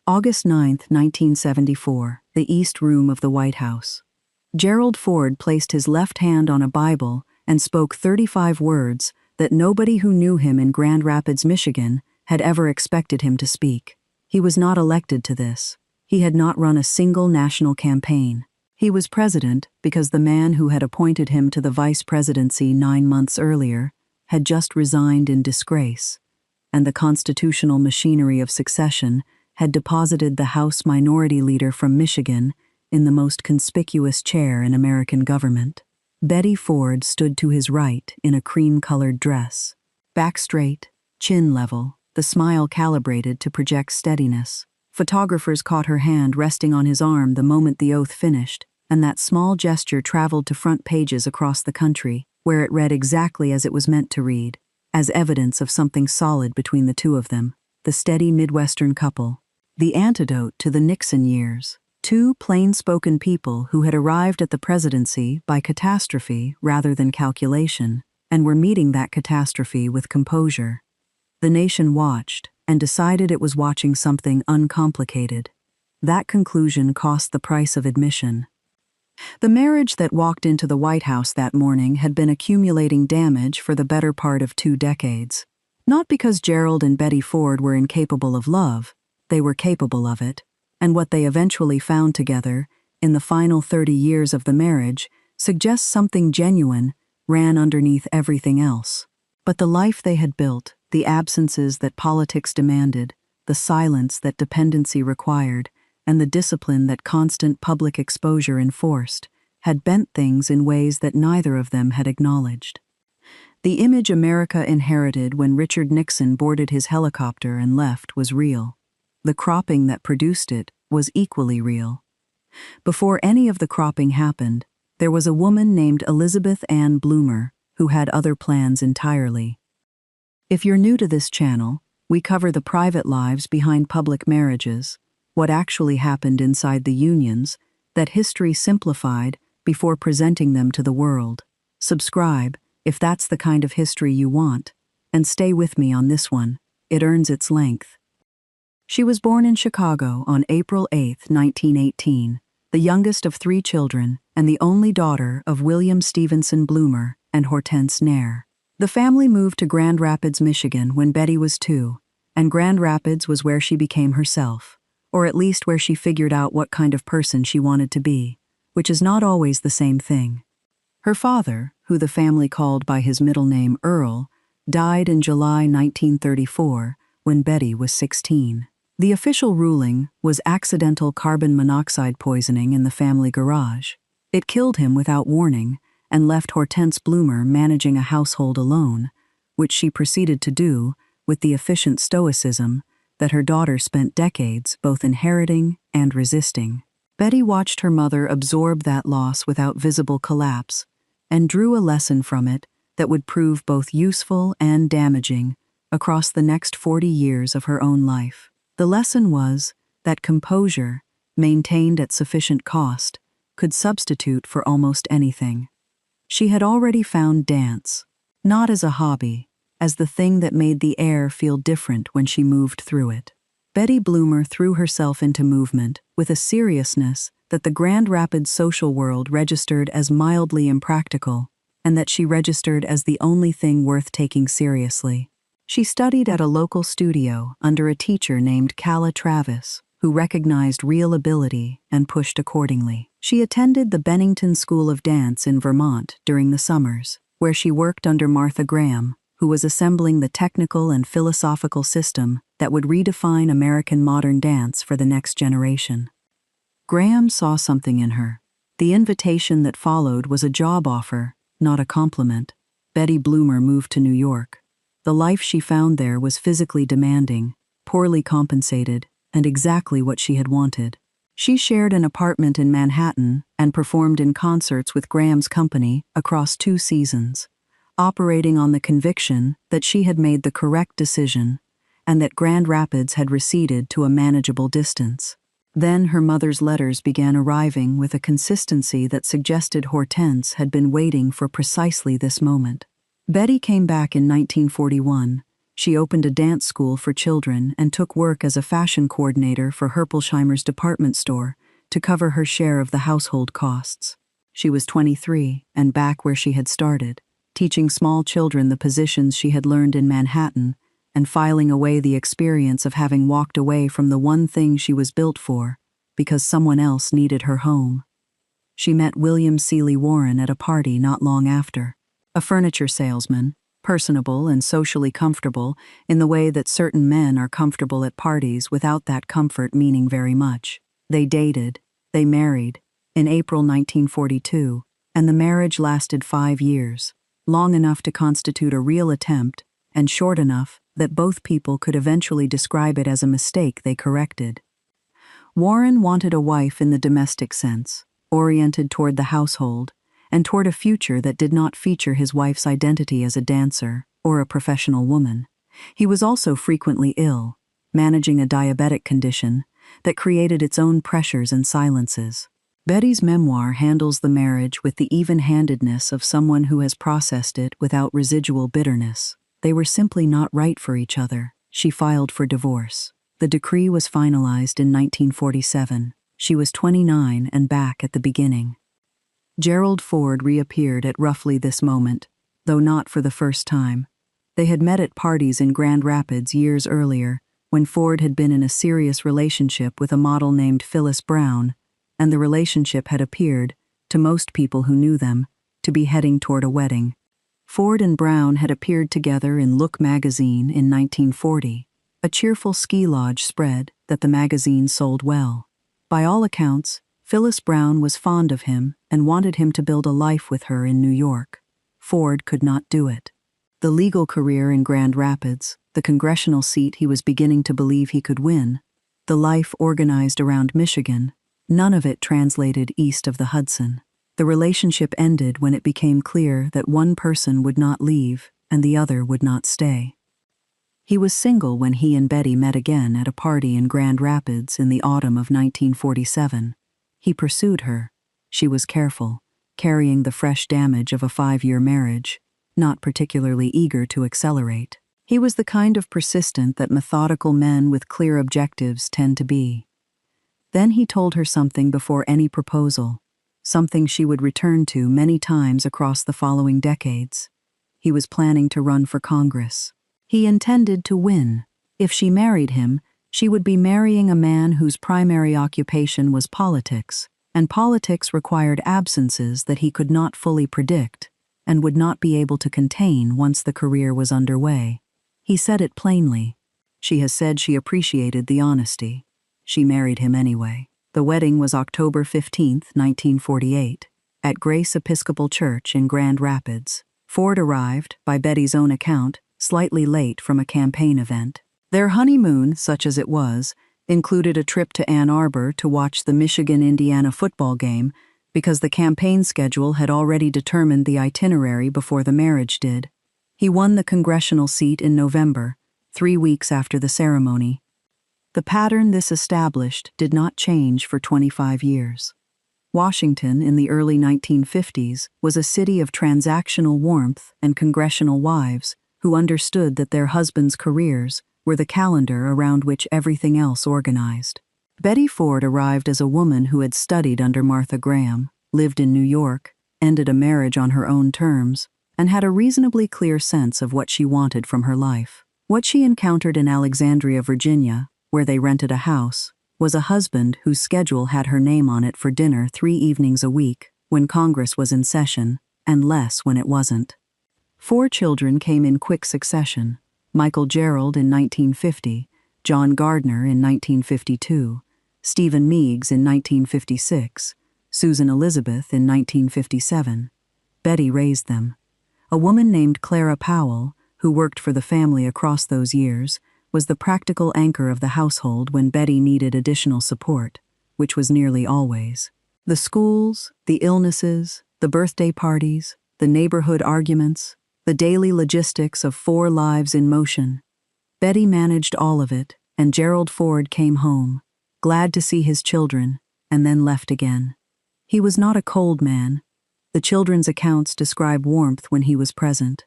August 9, 1974, the East Room of the White House. Gerald Ford placed his left hand on a Bible and spoke 35 words that nobody who knew him in Grand Rapids, Michigan, had ever expected him to speak. He was not elected to this. He had not run a single national campaign. He was president because the man who had appointed him to the vice presidency 9 months earlier had just resigned in disgrace, and the constitutional machinery of succession had deposited the House Minority Leader from Michigan in the most conspicuous chair in American government. Betty Ford stood to his right in a cream-colored dress. Back straight, chin level, the smile calibrated to project steadiness. Photographers caught her hand resting on his arm the moment the oath finished, and that small gesture traveled to front pages across the country, where it read exactly as it was meant to read, as evidence of something solid between the two of them, the steady Midwestern couple. The antidote to the Nixon years. Two plain-spoken people who had arrived at the presidency by catastrophe rather than calculation, and were meeting that catastrophe with composure. The nation watched, and decided it was watching something uncomplicated. That conclusion cost the price of admission. The marriage that walked into the White House that morning had been accumulating damage for the better part of 2 decades. Not because Gerald and Betty Ford were incapable of love. They were capable of it, and what they eventually found together, in the final 30 years of the marriage, suggests something genuine ran underneath everything else. But the life they had built, the absences that politics demanded, the silence that dependency required, and the discipline that constant public exposure enforced, had bent things in ways that neither of them had acknowledged. The image America inherited when Richard Nixon boarded his helicopter and left was real. The cropping that produced it was equally real. Before any of the cropping happened, there was a woman named Elizabeth Ann Bloomer who had other plans entirely. If you're new to this channel, we cover the private lives behind public marriages, what actually happened inside the unions that history simplified before presenting them to the world. Subscribe if that's the kind of history you want, and stay with me on this one. It earns its length. She was born in Chicago on April 8, 1918, the youngest of 3 children and the only daughter of William Stevenson Bloomer and Hortense Nair. The family moved to Grand Rapids, Michigan when Betty was 2, and Grand Rapids was where she became herself, or at least where she figured out what kind of person she wanted to be, which is not always the same thing. Her father, who the family called by his middle name Earl, died in July 1934 when Betty was 16. The official ruling was accidental carbon monoxide poisoning in the family garage. It killed him without warning and left Hortense Bloomer managing a household alone, which she proceeded to do with the efficient stoicism that her daughter spent decades both inheriting and resisting. Betty watched her mother absorb that loss without visible collapse and drew a lesson from it that would prove both useful and damaging across the next 40 years of her own life. The lesson was that composure, maintained at sufficient cost, could substitute for almost anything. She had already found dance, not as a hobby, as the thing that made the air feel different when she moved through it. Betty Bloomer threw herself into movement with a seriousness that the Grand Rapids social world registered as mildly impractical, and that she registered as the only thing worth taking seriously. She studied at a local studio under a teacher named Calla Travis, who recognized real ability and pushed accordingly. She attended the Bennington School of Dance in Vermont during the summers, where she worked under Martha Graham, who was assembling the technical and philosophical system that would redefine American modern dance for the next generation. Graham saw something in her. The invitation that followed was a job offer, not a compliment. Betty Bloomer moved to New York. The life she found there was physically demanding, poorly compensated, and exactly what she had wanted. She shared an apartment in Manhattan and performed in concerts with Graham's company across 2 seasons, operating on the conviction that she had made the correct decision and that Grand Rapids had receded to a manageable distance. Then her mother's letters began arriving with a consistency that suggested Hortense had been waiting for precisely this moment. Betty came back in 1941, She opened a dance school for children and took work as a fashion coordinator for Herpolsheimer's department store to cover her share of the household costs. She was 23 and back where she had started, teaching small children the positions she had learned in Manhattan and filing away the experience of having walked away from the one thing she was built for because someone else needed her home. She met William Seeley Warren at a party not long after, a furniture salesman, personable and socially comfortable in the way that certain men are comfortable at parties without that comfort meaning very much. They dated, they married, in April 1942, and the marriage lasted 5 years, long enough to constitute a real attempt and short enough that both people could eventually describe it as a mistake they corrected. Warren wanted a wife in the domestic sense, oriented toward the household, and toward a future that did not feature his wife's identity as a dancer or a professional woman. He was also frequently ill, managing a diabetic condition that created its own pressures and silences. Betty's memoir handles the marriage with the even-handedness of someone who has processed it without residual bitterness. They were simply not right for each other. She filed for divorce. The decree was finalized in 1947. She was 29 and back at the beginning. Gerald Ford reappeared at roughly this moment, though not for the first time. They had met at parties in Grand Rapids years earlier, when Ford had been in a serious relationship with a model named Phyllis Brown, and the relationship had appeared, to most people who knew them, to be heading toward a wedding. Ford and Brown had appeared together in Look magazine in 1940, a cheerful ski lodge spread that the magazine sold well. By all accounts, Phyllis Brown was fond of him and wanted him to build a life with her in New York. Ford could not do it. The legal career in Grand Rapids, the congressional seat he was beginning to believe he could win, the life organized around Michigan, none of it translated east of the Hudson. The relationship ended when it became clear that one person would not leave and the other would not stay. He was single when he and Betty met again at a party in Grand Rapids in the autumn of 1947. He pursued her. She was careful, carrying the fresh damage of a 5-year marriage, not particularly eager to accelerate. He was the kind of persistent that methodical men with clear objectives tend to be. Then he told her something before any proposal, something she would return to many times across the following decades. He was planning to run for Congress. He intended to win. If she married him, she would be marrying a man whose primary occupation was politics, and politics required absences that he could not fully predict and would not be able to contain once the career was underway. He said it plainly. She has said she appreciated the honesty. She married him anyway. The wedding was October 15, 1948, at Grace Episcopal Church in Grand Rapids. Ford arrived, by Betty's own account, slightly late from a campaign event. Their honeymoon, such as it was, included a trip to Ann Arbor to watch the Michigan-Indiana football game because the campaign schedule had already determined the itinerary before the marriage did. He won the congressional seat in November, 3 weeks after the ceremony. The pattern this established did not change for 25 years. Washington, in the early 1950s, was a city of transactional warmth and congressional wives who understood that their husbands' careers were the calendar around which everything else organized. Betty Ford arrived as a woman who had studied under Martha Graham, lived in New York, ended a marriage on her own terms, and had a reasonably clear sense of what she wanted from her life. What she encountered in Alexandria, Virginia, where they rented a house, was a husband whose schedule had her name on it for dinner 3 evenings a week when Congress was in session, and less when it wasn't. 4 children came in quick succession: Michael Gerald in 1950, John Gardner in 1952, Stephen Meigs in 1956, Susan Elizabeth in 1957. Betty raised them. A woman named Clara Powell, who worked for the family across those years, was the practical anchor of the household when Betty needed additional support, which was nearly always. The schools, the illnesses, the birthday parties, the neighborhood arguments, the daily logistics of 4 lives in motion. Betty managed all of it, and Gerald Ford came home, glad to see his children, and then left again. He was not a cold man. The children's accounts describe warmth when he was present.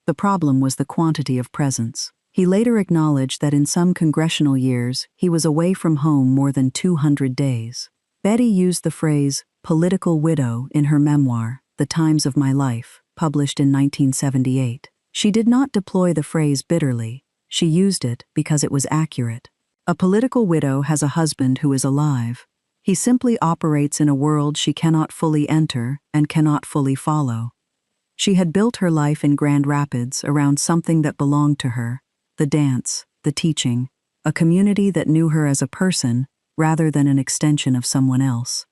The problem was the quantity of presence. He later acknowledged that in some congressional years, he was away from home more than 200 days. Betty used the phrase, political widow, in her memoir, The Times of My Life, published in 1978. She did not deploy the phrase bitterly. She used it because it was accurate. A political widow has a husband who is alive. He simply operates in a world she cannot fully enter and cannot fully follow. She had built her life in Grand Rapids around something that belonged to her, the dance, the teaching, a community that knew her as a person rather than an extension of someone else.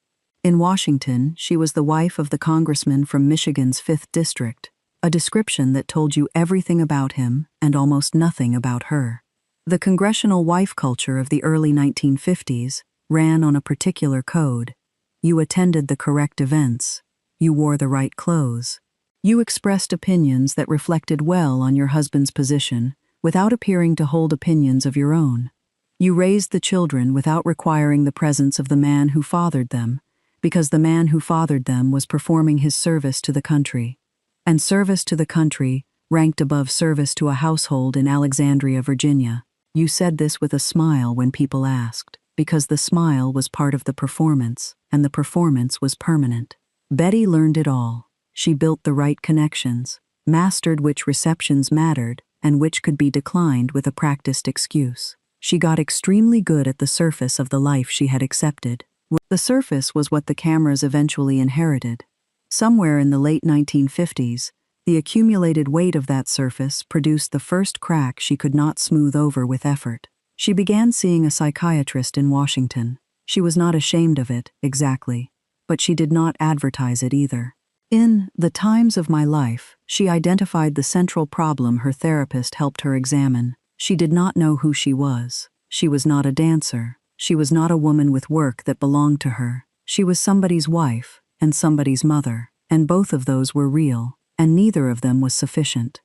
In Washington, she was the wife of the congressman from Michigan's 5th District, a description that told you everything about him and almost nothing about her. The congressional wife culture of the early 1950s ran on a particular code. You attended the correct events. You wore the right clothes. You expressed opinions that reflected well on your husband's position without appearing to hold opinions of your own. You raised the children without requiring the presence of the man who fathered them, because the man who fathered them was performing his service to the country. And service to the country ranked above service to a household in Alexandria, Virginia. You said this with a smile when people asked, because the smile was part of the performance, and the performance was permanent. Betty learned it all. She built the right connections, mastered which receptions mattered and which could be declined with a practiced excuse. She got extremely good at the surface of the life she had accepted. The surface was what the cameras eventually inherited. Somewhere in the late 1950s, the accumulated weight of that surface produced the first crack she could not smooth over with effort. She began seeing a psychiatrist in Washington. She was not ashamed of it, exactly, but she did not advertise it either. In The Times of My Life, she identified the central problem her therapist helped her examine. She did not know who she was. She was not a dancer. She was not a woman with work that belonged to her. She was somebody's wife and somebody's mother, and both of those were real, and neither of them was sufficient.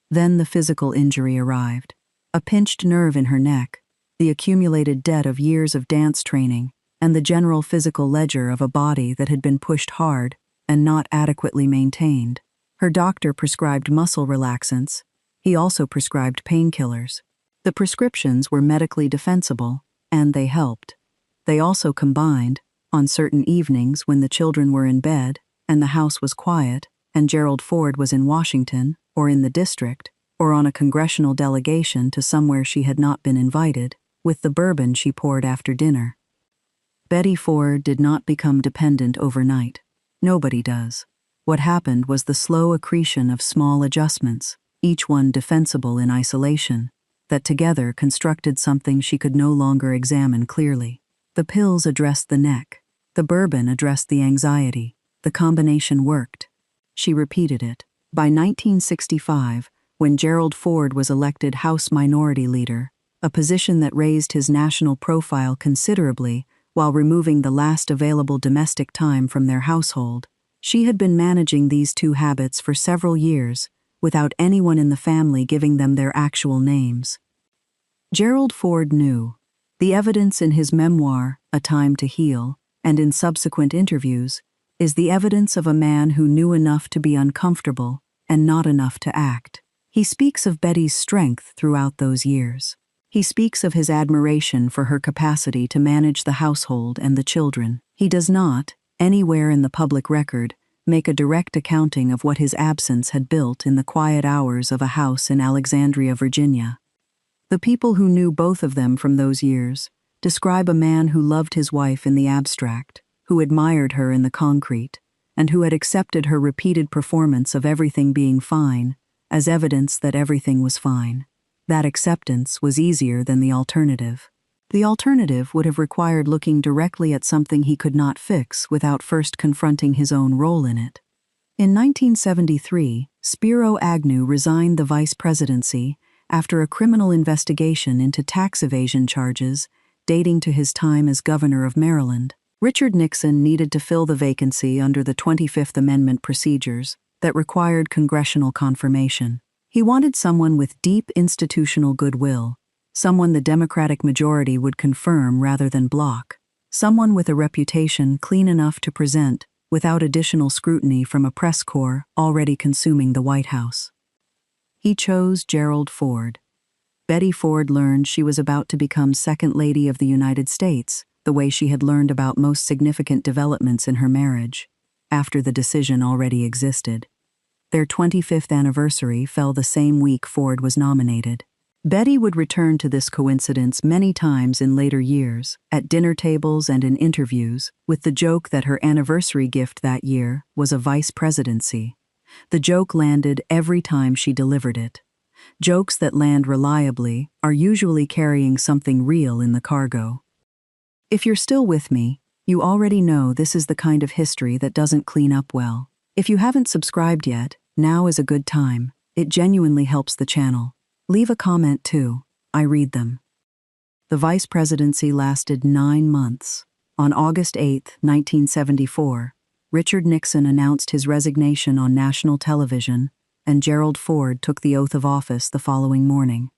Then the physical injury arrived. A pinched nerve in her neck, the accumulated debt of years of dance training, and the general physical ledger of a body that had been pushed hard and not adequately maintained. Her doctor prescribed muscle relaxants. He also prescribed painkillers. The prescriptions were medically defensible, and they helped. They also combined, on certain evenings when the children were in bed and the house was quiet and Gerald Ford was in Washington or in the district or on a congressional delegation to somewhere she had not been invited, with the bourbon she poured after dinner. Betty Ford did not become dependent overnight. Nobody does. What happened was the slow accretion of small adjustments, each one defensible in isolation, that together constructed something she could no longer examine clearly. The pills addressed the neck. The bourbon addressed the anxiety. The combination worked. She repeated it. By 1965, when Gerald Ford was elected House Minority Leader, a position that raised his national profile considerably while removing the last available domestic time from their household, she had been managing these two habits for several years without anyone in the family giving them their actual names. Gerald Ford knew. The evidence in his memoir, A Time to Heal, and in subsequent interviews, is the evidence of a man who knew enough to be uncomfortable and not enough to act. He speaks of Betty's strength throughout those years. He speaks of his admiration for her capacity to manage the household and the children. He does not, anywhere in the public record, make a direct accounting of what his absence had built in the quiet hours of a house in Alexandria, Virginia. The people who knew both of them from those years describe a man who loved his wife in the abstract, who admired her in the concrete, and who had accepted her repeated performance of everything being fine as evidence that everything was fine. That acceptance was easier than the alternative. The alternative would have required looking directly at something he could not fix without first confronting his own role in it. In 1973, Spiro Agnew resigned the vice presidency after a criminal investigation into tax evasion charges dating to his time as governor of Maryland. Richard Nixon needed to fill the vacancy under the 25th Amendment procedures that required congressional confirmation. He wanted someone with deep institutional goodwill, someone the Democratic majority would confirm rather than block, someone with a reputation clean enough to present without additional scrutiny from a press corps already consuming the White House. He chose Gerald Ford. Betty Ford learned she was about to become Second Lady of the United States, the way she had learned about most significant developments in her marriage, after the decision already existed. Their 25th anniversary fell the same week Ford was nominated. Betty would return to this coincidence many times in later years, at dinner tables and in interviews, with the joke that her anniversary gift that year was a vice presidency. The joke landed every time she delivered it. Jokes that land reliably are usually carrying something real in the cargo. If you're still with me, you already know this is the kind of history that doesn't clean up well. If you haven't subscribed yet, now is a good time. It genuinely helps the channel. Leave a comment too. I read them. The vice presidency lasted 9 months. On August 8, 1974, Richard Nixon announced his resignation on national television, and Gerald Ford took the oath of office the following morning.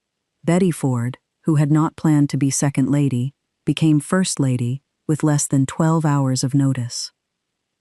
Betty Ford, who had not planned to be Second Lady, became First Lady with less than 12 hours of notice.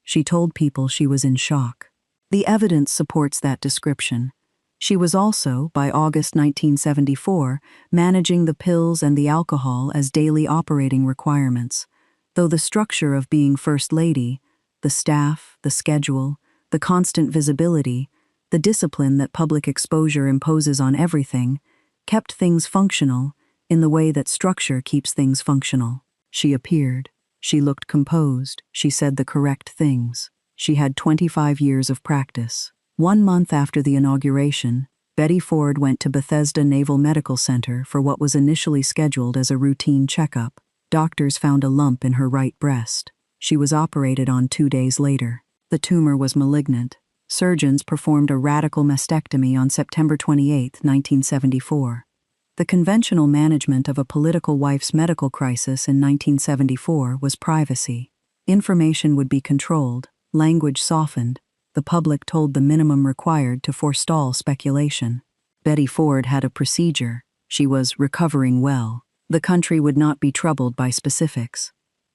She told people she was in shock. The evidence supports that description. She was also, by August 1974, managing the pills and the alcohol as daily operating requirements, though the structure of being First Lady, the staff, the schedule, the constant visibility, the discipline that public exposure imposes on everything, kept things functional in the way that structure keeps things functional. She appeared. She looked composed. She said the correct things. She had 25 years of practice. 1 month after the inauguration, Betty Ford went to Bethesda Naval Medical Center for what was initially scheduled as a routine checkup. Doctors found a lump in her right breast. She was operated on 2 days later. The tumor was malignant. Surgeons performed a radical mastectomy on September 28, 1974. The conventional management of a political wife's medical crisis in 1974 was privacy. Information would be controlled, language softened. The public told the minimum required to forestall speculation. Betty Ford had a procedure. She was recovering well. The country would not be troubled by specifics.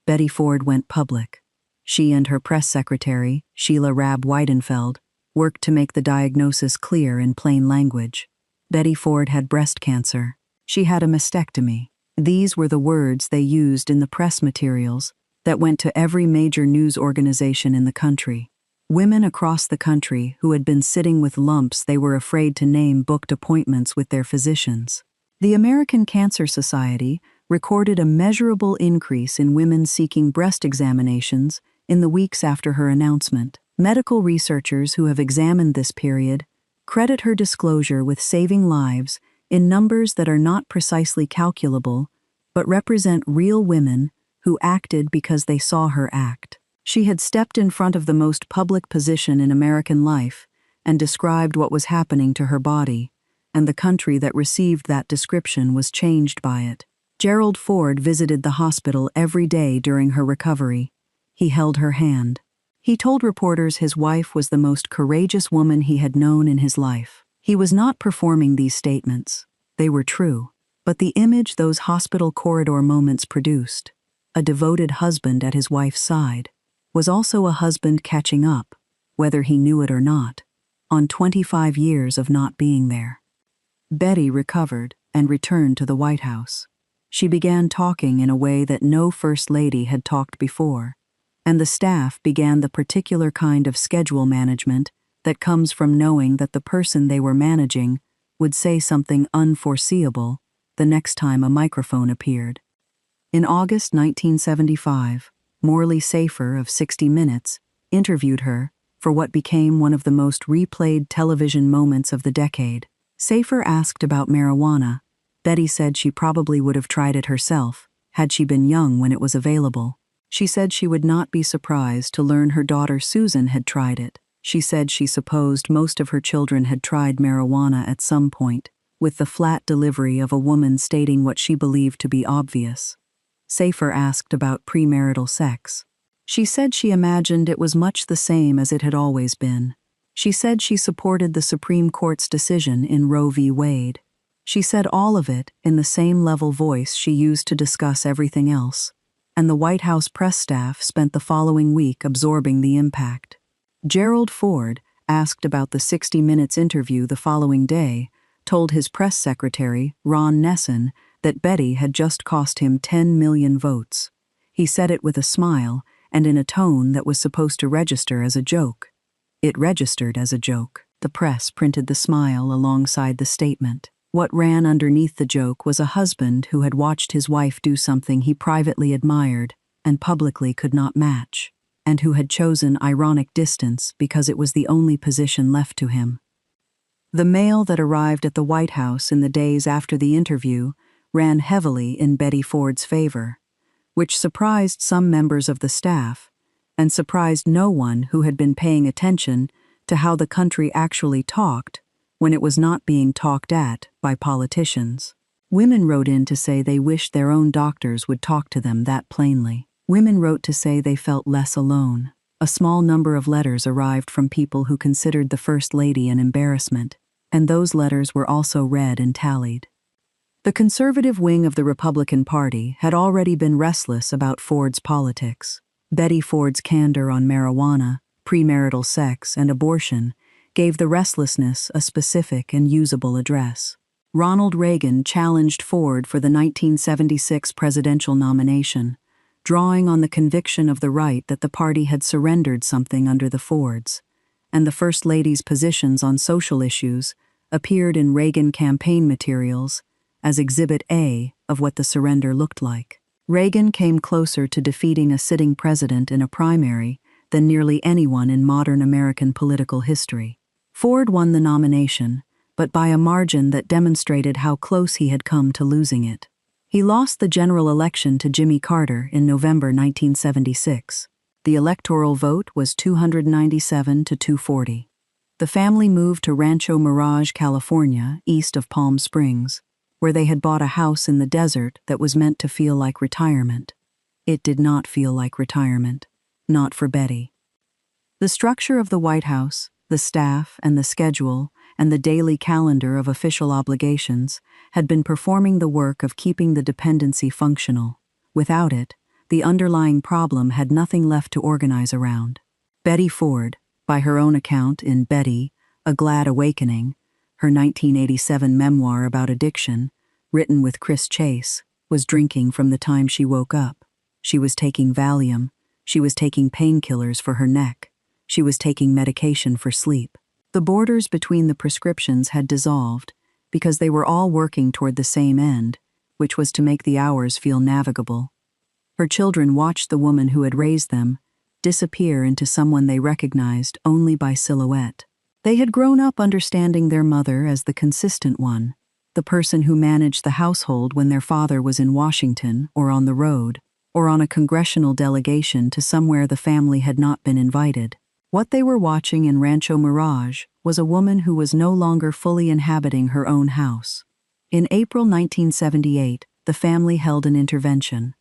Betty Ford went public. She and her press secretary, Sheila Rabb Weidenfeld, worked to make the diagnosis clear in plain language. Betty Ford had breast cancer. She had a mastectomy. These were the words they used in the press materials that went to every major news organization in the country. Women across the country who had been sitting with lumps they were afraid to name booked appointments with their physicians. The American Cancer Society recorded a measurable increase in women seeking breast examinations in the weeks after her announcement. Medical researchers who have examined this period credit her disclosure with saving lives in numbers that are not precisely calculable, but represent real women who acted because they saw her act. She had stepped in front of the most public position in American life and described what was happening to her body, and the country that received that description was changed by it. Gerald Ford visited the hospital every day during her recovery. He held her hand. He told reporters his wife was the most courageous woman he had known in his life. He was not performing these statements. They were true. But the image those hospital corridor moments produced, a devoted husband at his wife's side, was also a husband catching up, whether he knew it or not, on 25 years of not being there. Betty recovered and returned to the White House. She began talking in a way that no First Lady had talked before, and the staff began the particular kind of schedule management that comes from knowing that the person they were managing would say something unforeseeable the next time a microphone appeared. In August 1975, Morley Safer of 60 Minutes interviewed her for what became one of the most replayed television moments of the decade. Safer asked about marijuana. Betty said she probably would have tried it herself, had she been young when it was available. She said she would not be surprised to learn her daughter Susan had tried it. She said she supposed most of her children had tried marijuana at some point, with the flat delivery of a woman stating what she believed to be obvious. Safer asked about premarital sex. She said she imagined it was much the same as it had always been. She said she supported the Supreme Court's decision in Roe v. Wade. She said all of it in the same level voice she used to discuss everything else, and the White House press staff spent the following week absorbing the impact. Gerald Ford asked about the 60 Minutes interview the following day, told his press secretary, Ron Nesson, that Betty had just cost him 10 million votes. He said it with a smile and in a tone that was supposed to register as a joke. It registered as a joke. The press printed the smile alongside the statement. What ran underneath the joke was a husband who had watched his wife do something he privately admired and publicly could not match, and who had chosen ironic distance because it was the only position left to him. The mail that arrived at the White House in the days after the interview ran heavily in Betty Ford's favor, which surprised some members of the staff and surprised no one who had been paying attention to how the country actually talked when it was not being talked at by politicians. Women wrote in to say they wished their own doctors would talk to them that plainly. Women wrote to say they felt less alone. A small number of letters arrived from people who considered the First Lady an embarrassment, and those letters were also read and tallied. The conservative wing of the Republican Party had already been restless about Ford's politics. Betty Ford's candor on marijuana, premarital sex, and abortion gave the restlessness a specific and usable address. Ronald Reagan challenged Ford for the 1976 presidential nomination, drawing on the conviction of the right that the party had surrendered something under the Fords, and the First Lady's positions on social issues appeared in Reagan campaign materials as Exhibit A of what the surrender looked like. Reagan came closer to defeating a sitting president in a primary than nearly anyone in modern American political history. Ford won the nomination, but by a margin that demonstrated how close he had come to losing it. He lost the general election to Jimmy Carter in November 1976. The electoral vote was 297 to 240. The family moved to Rancho Mirage, California, east of Palm Springs, where they had bought a house in the desert that was meant to feel like retirement. It did not feel like retirement, not for Betty. The structure of the White House, the staff and the schedule, and the daily calendar of official obligations had been performing the work of keeping the dependency functional. Without it, the underlying problem had nothing left to organize around. Betty Ford, by her own account in Betty, A Glad Awakening, her 1987 memoir about addiction, written with Chris Chase, was drinking from the time she woke up. She was taking Valium. She was taking painkillers for her neck. She was taking medication for sleep. The borders between the prescriptions had dissolved because they were all working toward the same end, which was to make the hours feel navigable. Her children watched the woman who had raised them disappear into someone they recognized only by silhouette. They had grown up understanding their mother as the consistent one, the person who managed the household when their father was in Washington or on the road, or on a congressional delegation to somewhere the family had not been invited. What they were watching in Rancho Mirage was a woman who was no longer fully inhabiting her own house. In April 1978, the family held an intervention.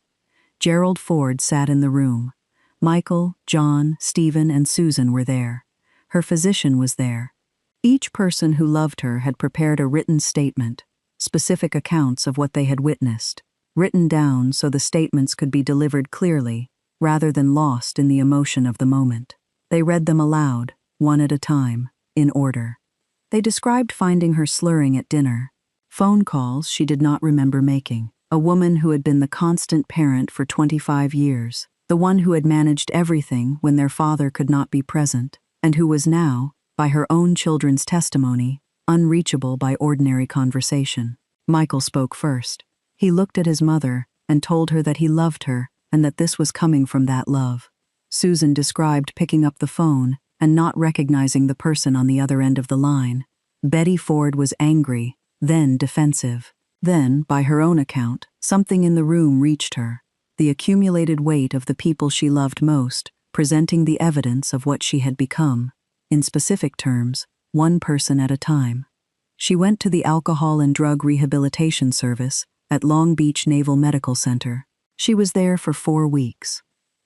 Gerald Ford sat in the room. Michael, John, Stephen, and Susan were there. Her physician was there. Each person who loved her had prepared a written statement, specific accounts of what they had witnessed, written down so the statements could be delivered clearly, rather than lost in the emotion of the moment. They read them aloud, one at a time, in order. They described finding her slurring at dinner, phone calls she did not remember making, a woman who had been the constant parent for 25 years, the one who had managed everything when their father could not be present, and who was now, by her own children's testimony, unreachable by ordinary conversation. Michael spoke first. He looked at his mother and told her that he loved her and that this was coming from that love. Susan described picking up the phone and not recognizing the person on the other end of the line. Betty Ford was angry, then defensive. Then, by her own account, something in the room reached her, the accumulated weight of the people she loved most, presenting the evidence of what she had become, in specific terms, one person at a time. She went to the Alcohol and Drug Rehabilitation Service at Long Beach Naval Medical Center. She was there for 4 weeks.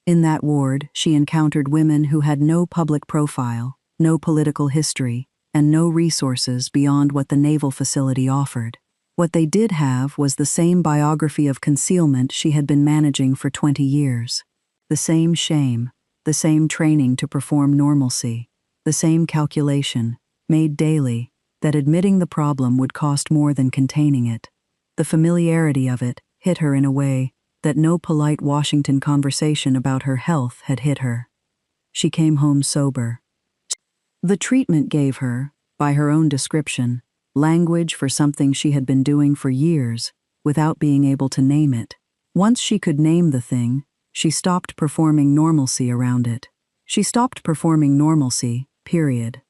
In that ward, she encountered women who had no public profile, no political history, and no resources beyond what the naval facility offered. What they did have was the same biography of concealment she had been managing for 20 years. The same shame, the same training to perform normalcy, the same calculation, made daily, that admitting the problem would cost more than containing it. The familiarity of it hit her in a way that no polite Washington conversation about her health had hit her. She came home sober. The treatment gave her, by her own description, language for something she had been doing for years without being able to name it. Once she could name the thing, she stopped performing normalcy around it. She stopped performing normalcy, period.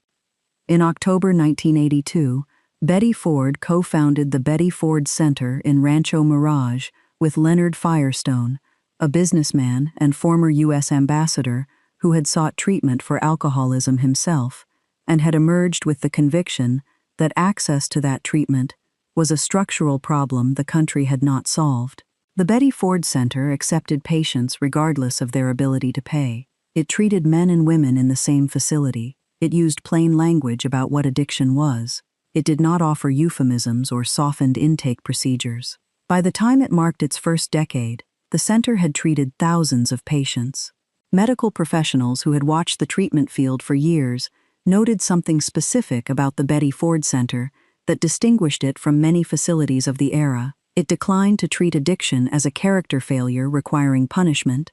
In October 1982, Betty Ford co-founded the Betty Ford Center in Rancho Mirage with Leonard Firestone, a businessman and former U.S. ambassador who had sought treatment for alcoholism himself and had emerged with the conviction that access to that treatment was a structural problem the country had not solved. The Betty Ford Center accepted patients regardless of their ability to pay. It treated men and women in the same facility. It used plain language about what addiction was. It did not offer euphemisms or softened intake procedures. By the time it marked its first decade, the center had treated thousands of patients. Medical professionals who had watched the treatment field for years noted something specific about the Betty Ford Center that distinguished it from many facilities of the era. It declined to treat addiction as a character failure requiring punishment,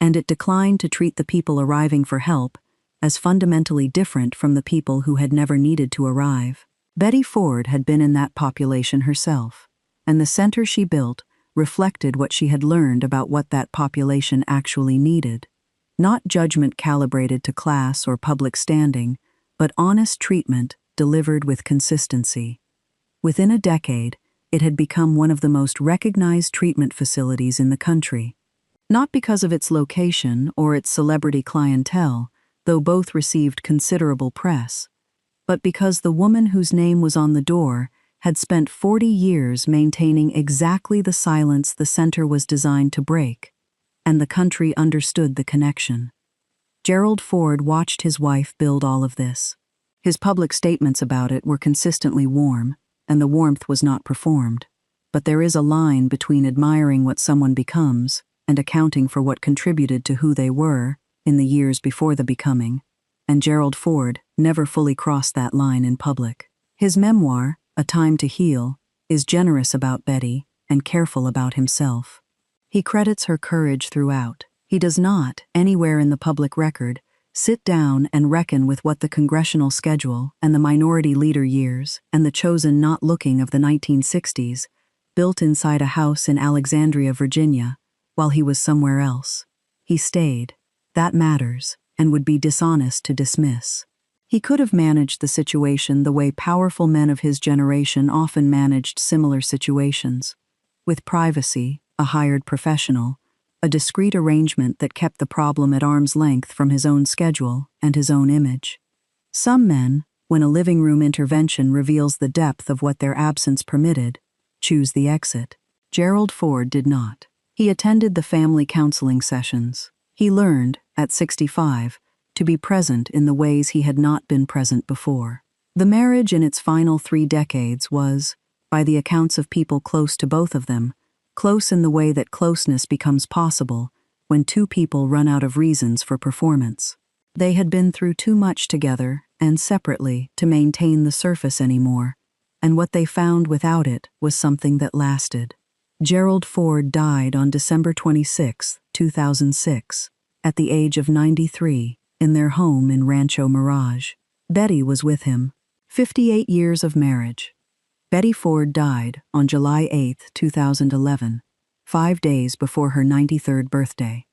and it declined to treat the people arriving for help as fundamentally different from the people who had never needed to arrive. Betty Ford had been in that population herself, and the center she built reflected what she had learned about what that population actually needed. Not judgment calibrated to class or public standing, but honest treatment delivered with consistency. Within a decade, it had become one of the most recognized treatment facilities in the country. Not because of its location or its celebrity clientele, though both received considerable press, but because the woman whose name was on the door had spent 40 years maintaining exactly the silence the center was designed to break, and the country understood the connection. Gerald Ford watched his wife build all of this. His public statements about it were consistently warm, and the warmth was not performed. But there is a line between admiring what someone becomes and accounting for what contributed to who they were in the years before the becoming, and Gerald Ford never fully crossed that line in public. His memoir, A Time to Heal, is generous about Betty and careful about himself. He credits her courage throughout. He does not, anywhere in the public record, sit down and reckon with what the congressional schedule and the minority leader years and the chosen not looking of the 1960s built inside a house in Alexandria, Virginia, while he was somewhere else. He stayed. That matters, and would be dishonest to dismiss. He could have managed the situation the way powerful men of his generation often managed similar situations, with privacy, a hired professional, a discreet arrangement that kept the problem at arm's length from his own schedule and his own image. Some men, when a living room intervention reveals the depth of what their absence permitted, choose the exit. Gerald Ford did not. He attended the family counseling sessions. He learned, at 65, to be present in the ways he had not been present before. The marriage in its final 3 decades was, by the accounts of people close to both of them, close in the way that closeness becomes possible when two people run out of reasons for performance. They had been through too much together and separately to maintain the surface anymore, and what they found without it was something that lasted. Gerald Ford died on December 26, 2006, at the age of 93, in their home in Rancho Mirage. Betty was with him. 58 years of marriage. Betty Ford died on July 8, 2011, 5 days before her 93rd birthday.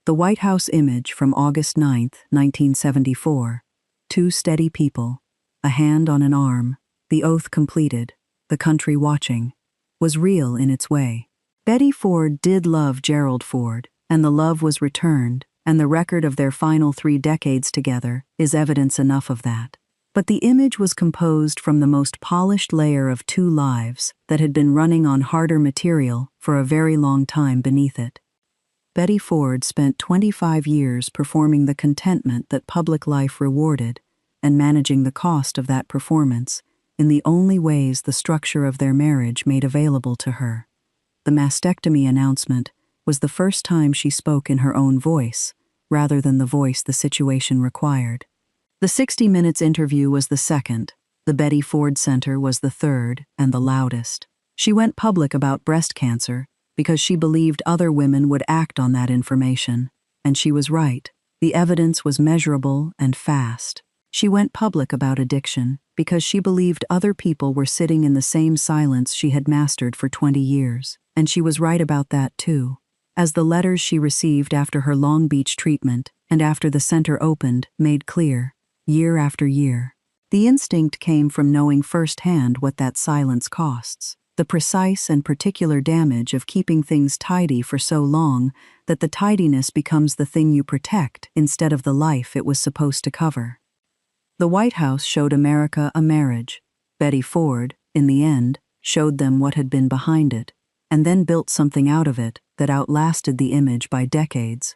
The White House image from August 9, 1974, 2 steady people, a hand on an arm, the oath completed, the country watching, was real in its way. Betty Ford did love Gerald Ford, and the love was returned, and the record of their final 3 decades together is evidence enough of that. But the image was composed from the most polished layer of 2 lives that had been running on harder material for a very long time beneath it. Betty Ford spent 25 years performing the contentment that public life rewarded and managing the cost of that performance in the only ways the structure of their marriage made available to her. The mastectomy announcement was the first time she spoke in her own voice, rather than the voice the situation required. The 60 Minutes interview was the second, The Betty Ford Center was the third and the loudest. She went public about breast cancer because she believed other women would act on that information, and she was right. The evidence was measurable and fast. She went public about addiction because she believed other people were sitting in the same silence she had mastered for 20 years, and she was right about that too. As the letters she received after her Long Beach treatment and after the center opened made clear, year after year, the instinct came from knowing firsthand what that silence costs. The precise and particular damage of keeping things tidy for so long that the tidiness becomes the thing you protect instead of the life it was supposed to cover. The White House showed America a marriage. Betty Ford, in the end, showed them what had been behind it, and then built something out of it that outlasted the image by decades.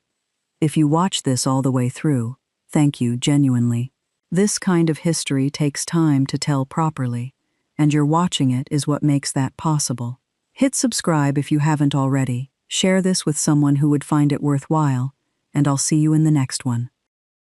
If you watch this all the way through, thank you genuinely. This kind of history takes time to tell properly, and your watching it is what makes that possible. Hit subscribe if you haven't already, share this with someone who would find it worthwhile, and I'll see you in the next one.